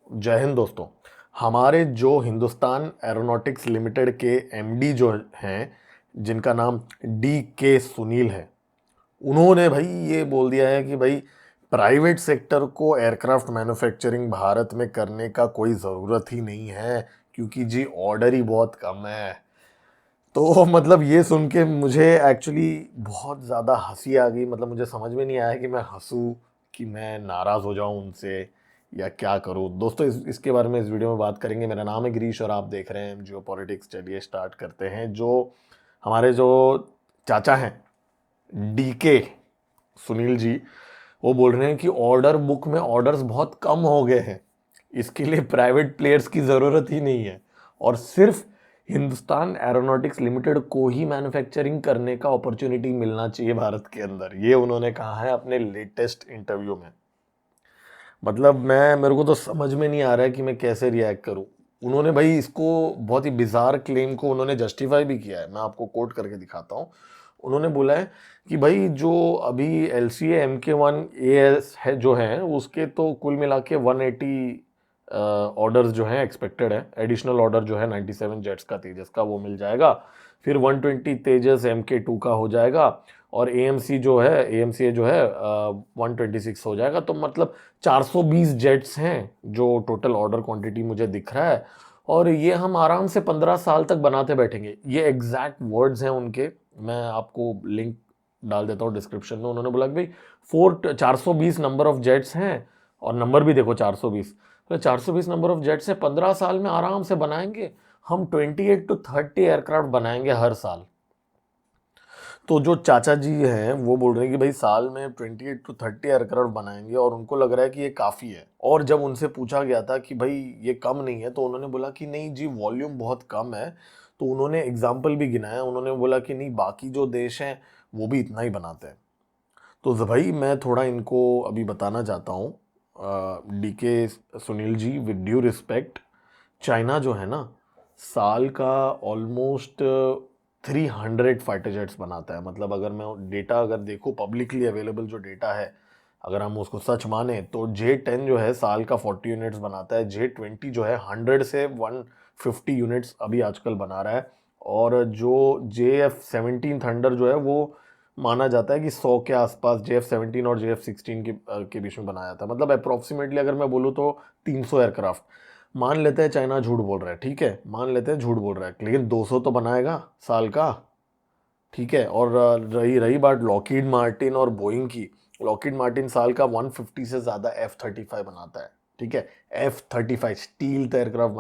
जय हिंद दोस्तों। हमारे जो हिंदुस्तान एरोनॉटिक्स लिमिटेड के एमडी जो हैं, जिनका नाम डी के सुनील है, उन्होंने भाई ये बोल दिया है कि भाई प्राइवेट सेक्टर को एयरक्राफ्ट मैन्युफैक्चरिंग भारत में करने का कोई ज़रूरत ही नहीं है, क्योंकि जी ऑर्डर ही बहुत कम है। तो मतलब ये सुन के मुझे एक्चुअली बहुत ज़्यादा हंसी आ गई। मतलब मुझे समझ में नहीं आया कि मैं हंसूं, कि मैं नाराज़ हो जाऊं उनसे, या क्या करूं। दोस्तों इसके बारे में इस वीडियो में बात करेंगे। मेरा नाम है गिरीश और आप देख रहे हैं जियो पॉलिटिक्स। चलिए स्टार्ट करते हैं। जो हमारे जो चाचा हैं, डीके सुनील जी, वो बोल रहे हैं कि ऑर्डर बुक में ऑर्डर्स बहुत कम हो गए हैं, इसके लिए प्राइवेट प्लेयर्स की ज़रूरत ही नहीं है, और सिर्फ हिंदुस्तान एरोनॉटिक्स लिमिटेड को ही मैन्युफैक्चरिंग करने का अपॉर्चुनिटी मिलना चाहिए भारत के अंदर। ये उन्होंने कहा है अपने लेटेस्ट इंटरव्यू में। मतलब मैं मेरे को तो समझ में नहीं आ रहा है कि मैं कैसे रिएक्ट करूं। उन्होंने भाई इसको बहुत ही बिजार क्लेम को उन्होंने जस्टिफाई भी किया है। मैं आपको कोट करके दिखाता हूं। उन्होंने बोला है कि भाई जो अभी एल सी MK1 AS है जो है, उसके तो कुल मिला के 180 ऑर्डर्स जो हैं एक्सपेक्टेड है। एडिशनल ऑर्डर जो है 97 जेट्स का तेजस का वो मिल जाएगा। फिर 120 तेजस MK2 का हो जाएगा, और AMC जो है AMCA जो है 126 हो जाएगा। तो मतलब 420 जेट्स हैं जो टोटल ऑर्डर क्वांटिटी मुझे दिख रहा है। और ये हम आराम से 15 साल तक बनाते बैठेंगे। ये एग्जैक्ट वर्ड्स हैं उनके। मैं आपको लिंक डाल देता हूँ डिस्क्रिप्शन में। उन्होंने बोला कि भाई 420 नंबर ऑफ जेट्स हैं, और नंबर भी देखो 420। तो 420 नंबर ऑफ जेट्स है, 15 साल में आराम से बनाएंगे। हम 28 to 30 एयरक्राफ्ट बनाएंगे हर साल। तो जो चाचा जी हैं वो बोल रहे हैं कि भाई साल में 28 to 30 एयरक्राफ्ट बनाएंगे, और उनको लग रहा है कि ये काफ़ी है। और जब उनसे पूछा गया था कि भाई ये कम नहीं है, तो उन्होंने बोला कि नहीं जी, वॉल्यूम बहुत कम है। तो उन्होंने एग्जाम्पल भी गिनाया। उन्होंने बोला कि नहीं, बाकी जो देश हैं वो भी इतना ही बनाते हैं। तो भाई मैं थोड़ा इनको अभी बताना चाहता हूँ। DK Sunil ji, with due respect, China जो है ना, साल का ऑलमोस्ट 300 फाइटर जेट्स बनाता है। मतलब अगर मैं डेटा अगर देखूँ, पब्लिकली अवेलेबल जो डेटा है, अगर हम उसको सच माने, तो J10 जो है साल का 40 यूनिट्स बनाता है। J20 जो है 100 से 150 यूनिट्स अभी आजकल बना रहा है। और जो JF-17 थंडर जो है वो माना जाता है कि 100 के आसपास JF-17 और JF-16 के बीच में बनाया था। मतलब अप्रोक्सीमेटली अगर मैं बोलूँ तो 300 एयरक्राफ्ट। मान लेते हैं चाइना झूठ बोल रहा है, ठीक है, मान लेते हैं झूठ बोल रहा है, लेकिन 200 तो बनाएगा साल का। ठीक है। और रही रही बात लॉकहीड मार्टिन और बोइंग की, लॉकहीड मार्टिन साल का 150 से ज़्यादा F-35 बनाता है। ठीक है। F-35 स्टील एयरक्राफ्ट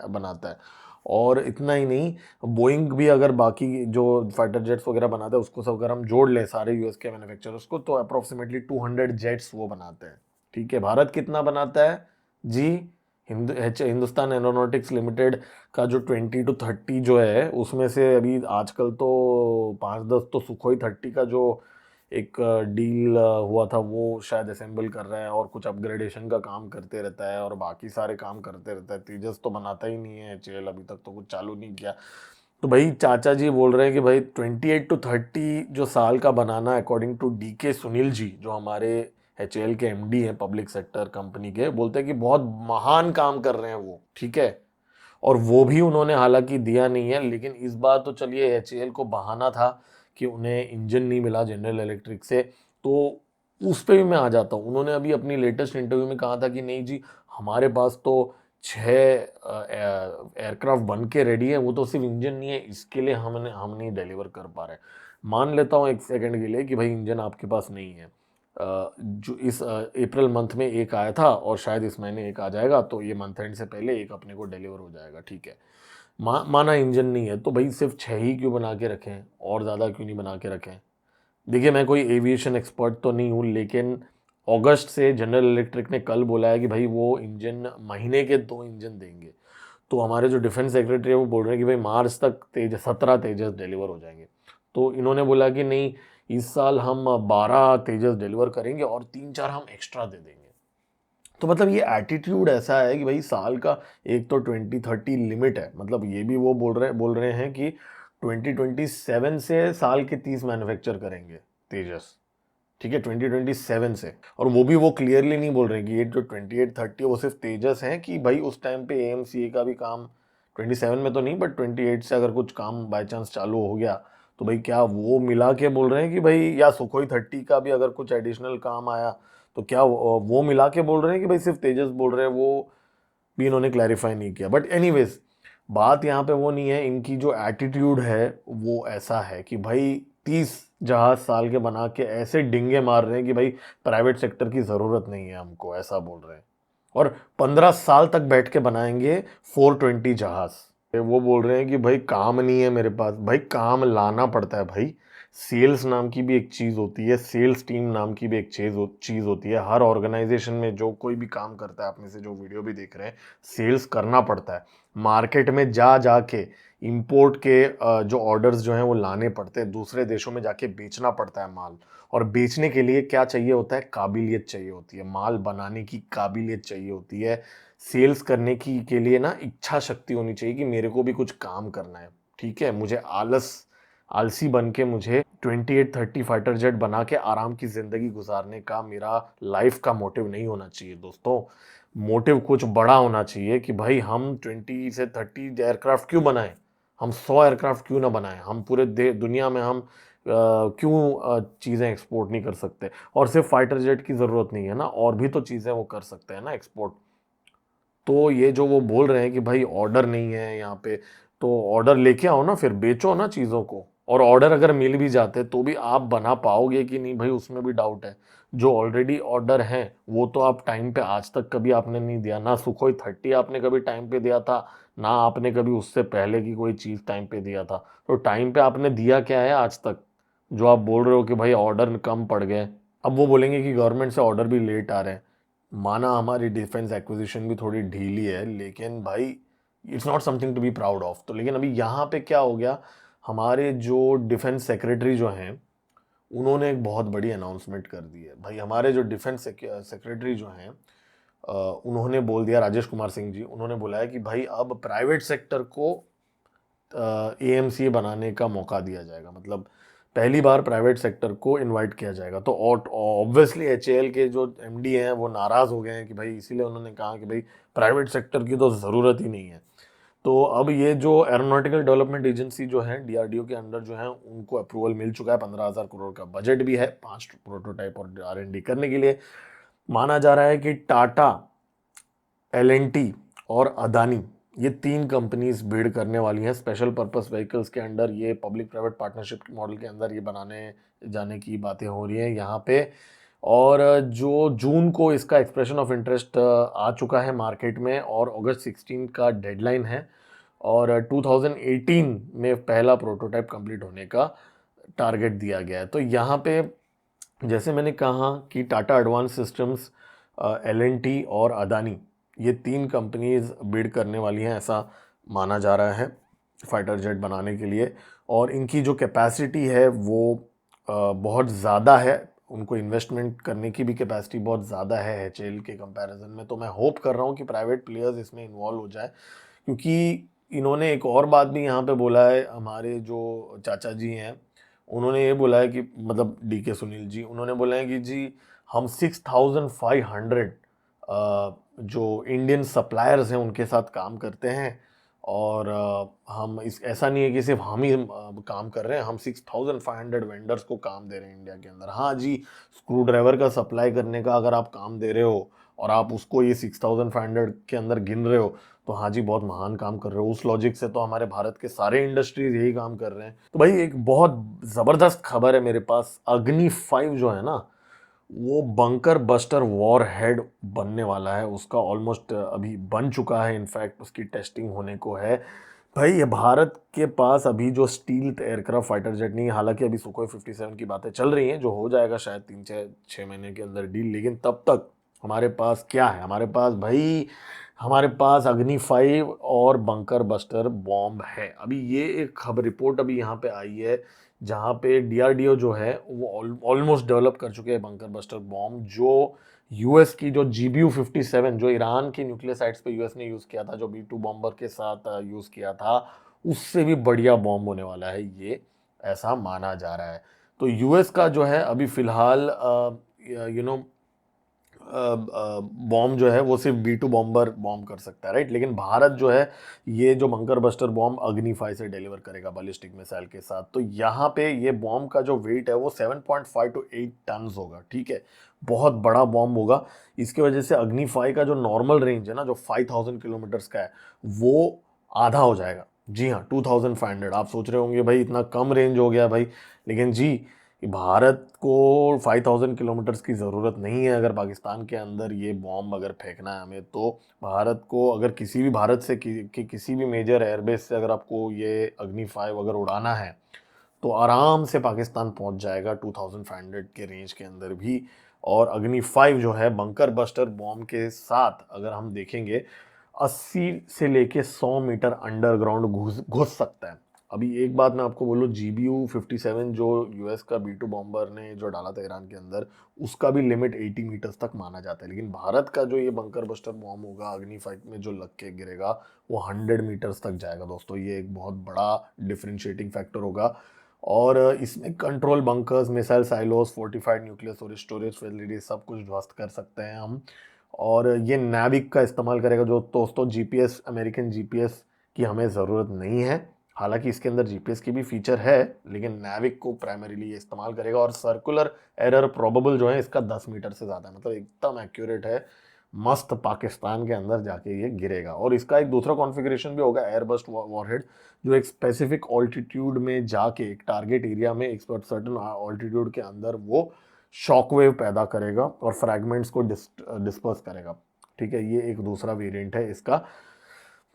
बनाता है। और इतना ही नहीं, बोइंग भी अगर बाकी जो फाइटर जेट्स वगैरह बनाता है उसको सब अगर हम जोड़ लें सारे यूएस के मैन्युफैक्चरर्स को, तो अप्रोक्सीमेटली 200 जेट्स वो बनाते हैं। ठीक है। भारत कितना बनाता है जी? हिंदुस्तान एरोनॉटिक्स लिमिटेड का जो 20 to 30 जो है, उसमें से अभी आजकल तो 5-10 तो सुखोई 30 का जो एक डील हुआ था वो शायद असेंबल कर रहा है, और कुछ अपग्रेडेशन का काम करते रहता है, और बाकी सारे काम करते रहता है। तेजस तो बनाता ही नहीं है HAL, अभी तक तो कुछ चालू नहीं किया। तो भाई चाचा जी बोल रहे हैं कि भाई 28 to 30 जो साल का बनाना, according to DK Sunil ji, जो हमारे HAL के MD हैं पब्लिक सेक्टर कंपनी के, बोलते हैं कि बहुत महान काम कर रहे हैं वो। ठीक है। और वो भी उन्होंने हालांकि दिया नहीं है, लेकिन इस बार तो चलिए HAL को बहाना था कि उन्हें इंजन नहीं मिला जनरल इलेक्ट्रिक से। तो उस पे भी मैं आ जाता हूँ। उन्होंने अभी अपनी लेटेस्ट इंटरव्यू में कहा था कि नहीं जी, हमारे पास तो 6 एयरक्राफ्ट बन के रेडी है, वो तो सिर्फ इंजन नहीं है, इसके लिए हम नहीं डिलीवर कर पा रहे। मान लेता हूँ एक सेकंड के लिए कि भाई इंजन आपके पास नहीं है। जो इस अप्रैल मंथ में एक आया था, और शायद इस महीने एक आ जाएगा, तो ये मंथ एंड से पहले एक अपने को डिलीवर हो जाएगा। ठीक है। माना इंजन नहीं है, तो भाई सिर्फ 6 ही क्यों बना के रखें, और ज़्यादा क्यों नहीं बना के रखें? देखिए, मैं कोई एविएशन एक्सपर्ट तो नहीं हूँ, लेकिन अगस्त से जनरल इलेक्ट्रिक ने कल बोला है कि भाई वो इंजन, महीने के 2 इंजन देंगे। तो हमारे जो डिफेंस सेक्रेटरी है वो बोल रहे हैं कि भाई मार्च तक 17 तेजस डिलीवर हो जाएंगे। तो इन्होंने बोला कि नहीं, इस साल हम 12 तेजस डिलीवर करेंगे, और 3-4 हम एक्स्ट्रा दे देंगे। तो मतलब ये एटीट्यूड ऐसा है कि भाई साल का एक तो 2030 लिमिट है। मतलब ये भी वो बोल रहे हैं कि 2027 से साल के 30 मैन्युफैक्चर करेंगे तेजस। ठीक है, 2027 से। और वो भी वो क्लियरली नहीं बोल रहे कि ये जो 28-30 वो सिर्फ तेजस हैं कि भाई उस टाइम पे AMCA का भी काम 27 में तो नहीं, बट 28 से अगर कुछ काम बाय चांस चालू हो गया तो भाई क्या वो मिला के बोल रहे हैं कि भाई, या सुखोई 30 का भी अगर कुछ एडिशनल काम आया तो क्या वो मिला के बोल रहे हैं कि भाई सिर्फ तेजस बोल रहे हैं, वो भी इन्होंने क्लैरिफाई नहीं किया। बट एनीवेज, बात यहाँ पे वो नहीं है, इनकी जो एटीट्यूड है वो ऐसा है कि भाई 30 जहाज साल के बना के ऐसे डिंगे मार रहे हैं कि भाई प्राइवेट सेक्टर की ज़रूरत नहीं है हमको, ऐसा बोल रहे हैं। और 15 साल तक बैठ के बनाएंगे 420 जहाज। वो बोल रहे हैं कि भाई काम नहीं है मेरे पास। भाई काम लाना पड़ता है भाई। सेल्स नाम की भी एक चीज़ होती है, सेल्स टीम नाम की भी एक चीज़ होती है। हर ऑर्गेनाइजेशन में जो कोई भी काम करता है, आप में से जो वीडियो भी देख रहे हैं, सेल्स करना पड़ता है। मार्केट में जा जाके इंपोर्ट के जो ऑर्डर्स जो हैं वो लाने पड़ते हैं, दूसरे देशों में जाके बेचना पड़ता है माल। और बेचने के लिए क्या चाहिए होता है? काबिलियत चाहिए होती है, माल बनाने की काबिलियत चाहिए होती है। सेल्स करने की के लिए ना इच्छा शक्ति होनी चाहिए कि मेरे को भी कुछ काम करना है। ठीक है, मुझे आलसी बन के मुझे 28-30 फाइटर जेट बना के आराम की जिंदगी गुजारने का मेरा लाइफ का मोटिव नहीं होना चाहिए दोस्तों। मोटिव कुछ बड़ा होना चाहिए कि भाई हम 20 से 30 एयरक्राफ्ट क्यों बनाएं, हम 100 एयरक्राफ्ट क्यों ना बनाएं, हम पूरे दुनिया में हम क्यों चीज़ें एक्सपोर्ट नहीं कर सकते। और सिर्फ फाइटर जेट की ज़रूरत नहीं है ना, और भी तो चीज़ें वो कर सकते हैं ना एक्सपोर्ट। तो ये जो वो बोल रहे हैं कि भाई ऑर्डर नहीं है यहाँ पे, तो ऑर्डर लेके आओ ना, फिर बेचो ना चीज़ों को। और ऑर्डर अगर मिल भी जाते तो भी आप बना पाओगे कि नहीं भाई, उसमें भी डाउट है। जो ऑलरेडी ऑर्डर हैं वो तो आप टाइम पे आज तक कभी आपने नहीं दिया ना। सुखोई 30 आपने कभी टाइम पे दिया था, ना आपने कभी उससे पहले की कोई चीज़ टाइम पे दिया था। तो टाइम पे आपने दिया क्या है आज तक, जो आप बोल रहे हो कि भाई ऑर्डर कम पड़ गए। अब वो बोलेंगे कि गवर्नमेंट से ऑर्डर भी लेट आ रहे हैं। माना हमारी डिफेंस एक्विजिशन भी थोड़ी ढीली है, लेकिन भाई it's not something to be proud of. तो लेकिन अभी यहाँ पे क्या हो गया, हमारे जो डिफेंस सेक्रेटरी जो हैं उन्होंने एक बहुत बड़ी अनाउंसमेंट कर दी है। भाई हमारे जो डिफेंस सेक्रेटरी जो हैं उन्होंने बोल दिया, राजेश कुमार सिंह जी, उन्होंने बोला है कि भाई अब प्राइवेट सेक्टर को AMCA बनाने का मौका दिया जाएगा। मतलब पहली बार प्राइवेट सेक्टर को इनवाइट किया जाएगा। तो ऑब्वियसली HAL के जो MD हैं वो नाराज़ हो गए हैं कि भाई, इसीलिए उन्होंने कहा कि भाई प्राइवेट सेक्टर की तो ज़रूरत ही नहीं है। तो अब ये जो एरोनॉटिकल डेवलपमेंट एजेंसी जो है DRDO के अंडर जो है, उनको अप्रूवल मिल चुका है। 15,000 करोड़ का बजट भी है 5 प्रोटोटाइप और R&D करने के लिए। माना जा रहा है कि टाटा, L&T और अदानी, ये 3 कंपनीज बिड करने वाली हैं स्पेशल पर्पस व्हीकल्स के अंडर। ये पब्लिक प्राइवेट पार्टनरशिप मॉडल के अंदर ये बनाने जाने की बातें हो रही हैं यहाँ पे। और जो जून को इसका एक्सप्रेशन ऑफ इंटरेस्ट आ चुका है मार्केट में, और अगस्त 16 का डेडलाइन है। और 2018 में पहला प्रोटोटाइप कंप्लीट होने का टारगेट दिया गया है। तो यहाँ पे जैसे मैंने कहा कि टाटा एडवांस सिस्टम्स, L&T और अदानी, ये 3 कंपनीज बिड करने वाली हैं, ऐसा माना जा रहा है फाइटर जेट बनाने के लिए। और इनकी जो कैपेसिटी है वो बहुत ज़्यादा है, उनको इन्वेस्टमेंट करने की भी कैपेसिटी बहुत ज़्यादा है HAL के कंपैरिजन में। तो मैं होप कर रहा हूँ कि प्राइवेट प्लेयर्स इसमें इन्वॉल्व हो जाए, क्योंकि इन्होंने एक और बात भी यहाँ पे बोला है। हमारे जो चाचा जी हैं उन्होंने ये बोला है कि, मतलब DK सुनील जी, उन्होंने बोला है कि जी हम 6,500 जो इंडियन सप्लायर्स हैं उनके साथ काम करते हैं। और हम इस ऐसा नहीं है कि सिर्फ हम ही काम कर रहे हैं, हम 6,500 वेंडर्स को काम दे रहे हैं इंडिया के अंदर। हाँ जी, स्क्रू ड्राइवर का सप्लाई करने का अगर आप काम दे रहे हो और आप उसको ये 6,500 के अंदर गिन रहे हो, तो हाँ जी, बहुत महान काम कर रहे हो। उस लॉजिक से तो हमारे भारत के सारे इंडस्ट्रीज यही काम कर रहे हैं। तो भाई एक बहुत ज़बरदस्त खबर है मेरे पास। अग्नि 5 जो है ना, वो बंकर बस्टर वॉर हेड बनने वाला है। उसका ऑलमोस्ट अभी बन चुका है, इनफैक्ट उसकी टेस्टिंग होने को है। भाई ये भारत के पास अभी जो स्टील्थ एयरक्राफ्ट फाइटर जेट नहीं है, हालांकि अभी सुखोई 57 की बातें चल रही हैं, जो हो जाएगा शायद 3-6 महीने के अंदर डील। लेकिन तब तक हमारे पास क्या है? हमारे पास भाई, हमारे पास अग्नि 5 और बंकर बस्टर बॉम्ब है। अभी ये एक खबर रिपोर्ट अभी यहाँ पे आई है, जहाँ पे DRDO जो है वो ऑलमोस्ट डेवलप कर चुके हैं बंकर बस्टर बॉम्ब, जो US की जो GBU-57, जो ईरान के न्यूक्लियर साइट्स पे US ने यूज़ किया था, जो B-2 बॉम्बर के साथ यूज़ किया था, उससे भी बढ़िया बॉम्ब होने वाला है ये, ऐसा माना जा रहा है। तो यूएस का जो है अभी फिलहाल यू नो बॉम्ब जो है वो सिर्फ B2 बॉम्बर बॉम्ब कर सकता है, राइट। लेकिन भारत जो है ये जो बंकर बस्टर बॉम्ब अग्नि 5 से डिलीवर करेगा बैलिस्टिक मिसाइल के साथ। तो यहाँ पे ये बॉम्ब का जो वेट है वो 7.5 to 8 टन होगा, ठीक है। बहुत बड़ा बॉम्ब होगा। इसकी वजह से अग्नि 5 का जो नॉर्मल रेंज है ना, जो 5000 किलोमीटर्स का है, वो आधा हो जाएगा। जी हाँ, 2500। आप सोच रहे होंगे भाई इतना कम रेंज हो गया भाई, लेकिन जी कि भारत को 5000 किलोमीटर्स की ज़रूरत नहीं है। अगर पाकिस्तान के अंदर ये बॉम्ब अगर फेंकना है हमें, तो भारत को अगर किसी भी भारत से किसी भी मेजर एयरबेस से अगर आपको ये अग्नि 5 अगर उड़ाना है, तो आराम से पाकिस्तान पहुंच जाएगा 2500 के रेंज के अंदर भी। और अग्नि 5 जो है बंकर बस्टर बॉम्ब के साथ अगर हम देखेंगे 80 से लेके 100 मीटर अंडरग्राउंड घुस घुस सकता है। अभी एक बात मैं आपको बोलूँ, GBU-57 जो यूएस का B2 बॉम्बर ने जो डाला था ईरान के अंदर, उसका भी लिमिट 80 मीटर्स तक माना जाता है। लेकिन भारत का जो ये बंकर बस्टर बॉम्ब होगा अग्नि 5 में जो लग के गिरेगा, वो 100 मीटर्स तक जाएगा दोस्तों। ये एक बहुत बड़ा डिफरेंशिएटिंग फैक्टर होगा। और इसमें control bunkers, missile silos, fortified nuclear और स्टोरेज फैसिलिटी सब कुछ ध्वस्त कर सकते हैं हम। और ये नाविक का इस्तेमाल करेगा। जो दोस्तों जीपीएस, अमेरिकन जीपीएस की हमें ज़रूरत नहीं है। हालांकि इसके अंदर जीपीएस की भी फीचर है, लेकिन नाविक को प्राइमरीली ये इस्तेमाल करेगा। और सर्कुलर एरर प्रोबेबल जो है इसका 10 मीटर से ज़्यादा है, मतलब एकदम एक्यूरेट है। मस्त पाकिस्तान के अंदर जाके ये गिरेगा। और इसका एक दूसरा कॉन्फ़िगरेशन भी होगा, एयरबस्ट वॉरहेड, जो एक स्पेसिफिक ऑल्टीट्यूड में जाके एक टारगेट एरिया में एक सर्टन ऑल्टीट्यूड के अंदर वो शॉकवेव पैदा करेगा और फ्रैगमेंट्स को डिस्पर्स करेगा, ठीक है। ये एक दूसरा वेरिएंट है इसका।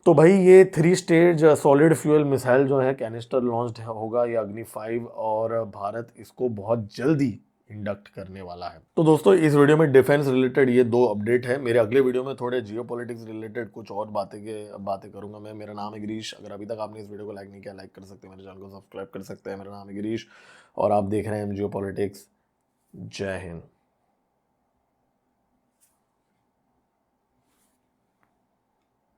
तो भाई ये 3 स्टेज सॉलिड फ्यूल मिसाइल जो है कैनिस्टर लॉन्च्ड होगा ये अग्नि 5, और भारत इसको बहुत जल्दी इंडक्ट करने वाला है। तो दोस्तों इस वीडियो में डिफेंस रिलेटेड ये 2 अपडेट है। मेरे अगले वीडियो में थोड़े जियोपॉलिटिक्स रिलेटेड कुछ और बातें करूंगा मैं। मेरा नाम है गिरीश। अगर अभी तक आपने इस वीडियो को लाइक नहीं किया, लाइक कर सकते हैं, मेरे चैनल को सब्सक्राइब कर सकते हैं। मेरा नाम है गिरीश और आप देख रहे हैं जियोपॉलिटिक्स। जय हिंद।